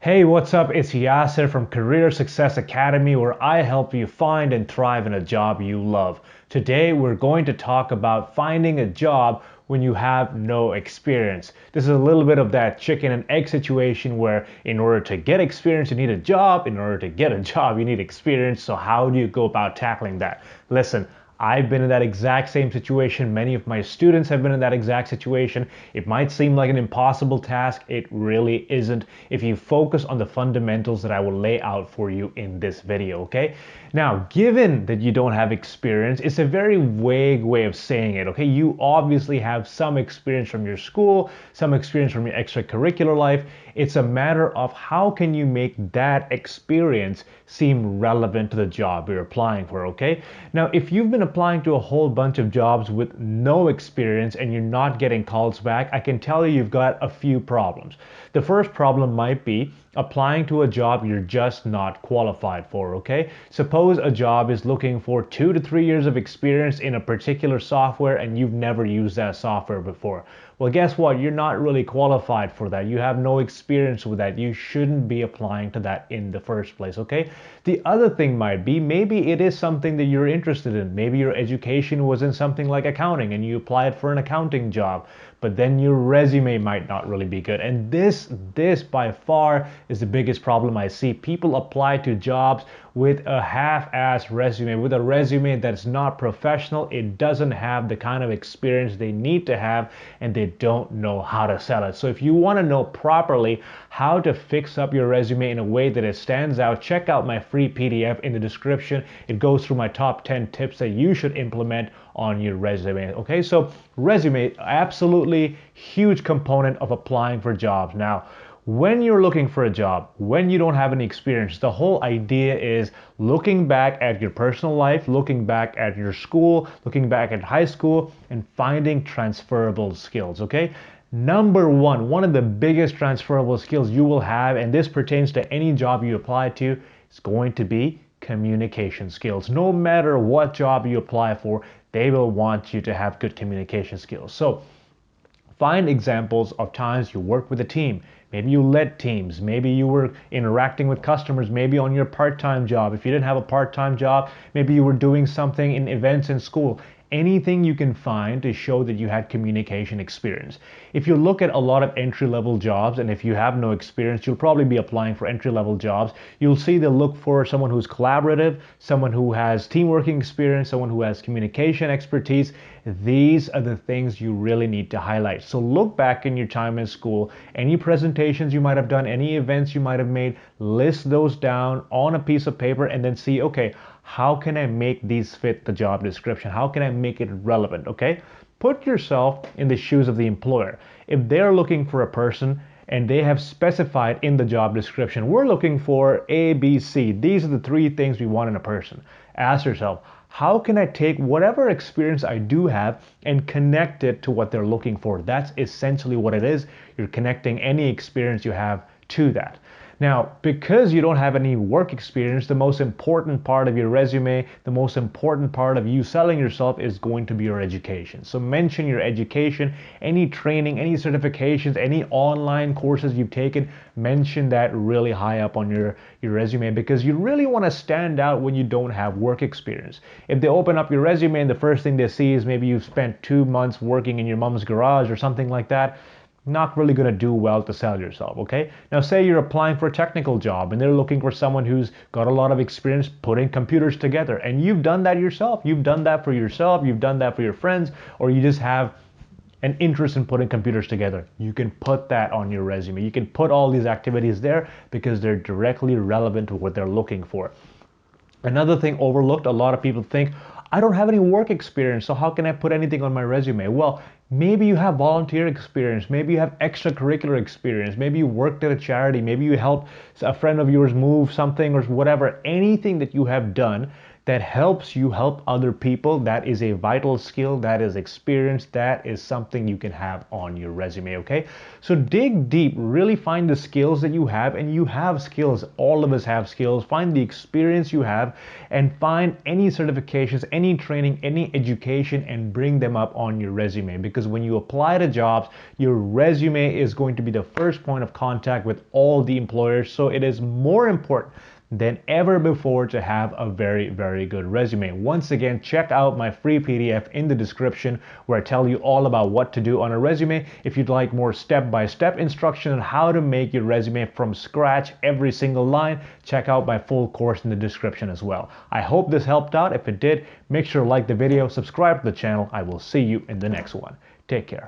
Hey, what's up? It's Yasser from Career Success Academy, where I help you find and thrive in a job you love. Today, we're going to talk about finding a job when you have no experience. This is a little bit of that chicken and egg situation where, in order to get experience, you need a job. In order to get a job, you need experience. So, how do you go about tackling that? Listen, I've been in that exact same situation. Many of my students have been in that exact situation. It might seem like an impossible task. It really isn't if you focus on the fundamentals that I will lay out for you in this video, okay? Now, given that you don't have experience, it's a very vague way of saying it, okay? You obviously have some experience from your school, some experience from your extracurricular life. It's a matter of how can you make that experience seem relevant to the job you're applying for, okay? Now, if you've been applying to a whole bunch of jobs with no experience and you're not getting calls back, I can tell you you've got a few problems. The first problem might be applying to a job you're just not qualified for, okay? Suppose a job is looking for 2 to 3 years of experience in a particular software and you've never used that software before. Well, guess what? You're not really qualified for that. You have no experience with that. You shouldn't be applying to that in the first place, okay? The other thing might be maybe it is something that you're interested in. Maybe your education was in something like accounting and you applied for an accounting job, but then your resume might not really be good. And this by far is the biggest problem I see. People apply to jobs with a half-assed resume, with a resume that's not professional. It doesn't have the kind of experience they need to have, and they don't know how to sell it. So if you want to know properly how to fix up your resume in a way that it stands out, check out my free PDF in the description. It goes through my top 10 tips that you should implement on your resume. Okay, so resume, absolutely huge component of applying for jobs. Now, when you're looking for a job, when you don't have any experience, the whole idea is looking back at your personal life, looking back at your school, looking back at high school, and finding transferable skills, okay? Number one of the biggest transferable skills you will have, and this pertains to any job you apply to, is going to be communication skills. No matter what job you apply for, they will want you to have good communication skills. So find examples of times you worked with a team. Maybe you led teams. Maybe you were interacting with customers. Maybe on your part-time job. If you didn't have a part-time job, maybe you were doing something in events in school. Anything you can find to show that you had communication experience. If you look at a lot of entry-level jobs, and if you have no experience, you'll probably be applying for entry-level jobs. You'll see they look for someone who's collaborative, someone who has team working experience, someone who has communication expertise. These are the things you really need to highlight. So look back in your time in school, any presentations you might have done, any events you might have made, list those down on a piece of paper and then see, okay, how can I make these fit the job description? How can I make it relevant, okay? Put yourself in the shoes of the employer. If they're looking for a person and they have specified in the job description, we're looking for A, B, C. These are the 3 things we want in a person. Ask yourself, how can I take whatever experience I do have and connect it to what they're looking for? That's essentially what it is. You're connecting any experience you have to that. Now, because you don't have any work experience, the most important part of your resume, the most important part of you selling yourself is going to be your education. So mention your education, any training, any certifications, any online courses you've taken, mention that really high up on your resume because you really want to stand out when you don't have work experience. If they open up your resume and the first thing they see is maybe you've spent 2 months working in your mom's garage or something like that, not really going to do well to sell yourself, okay? Now say you're applying for a technical job and they're looking for someone who's got a lot of experience putting computers together, and you've done that yourself. You've done that for yourself, you've done that for your friends, or you just have an interest in putting computers together. You can put that on your resume. You can put all these activities there because they're directly relevant to what they're looking for. Another thing overlooked, a lot of people think, I don't have any work experience, so how can I put anything on my resume? Well, maybe you have volunteer experience, maybe you have extracurricular experience, maybe you worked at a charity, maybe you helped a friend of yours move something or whatever. Anything that you have done that helps you help other people, that is a vital skill, that is experience, that is something you can have on your resume, okay? So dig deep, really find the skills that you have, and you have skills. All of us have skills. Find the experience you have and find any certifications, any training, any education, and bring them up on your resume, because when you apply to jobs, your resume is going to be the first point of contact with all the employers. So it is more important than ever before to have a very, very good resume. Once again, check out my free PDF in the description where I tell you all about what to do on a resume. If you'd like more step-by-step instruction on how to make your resume from scratch, every single line, check out my full course in the description as well. I hope this helped out. If it did, make sure to like the video, subscribe to the channel. I will see you in the next one. Take care.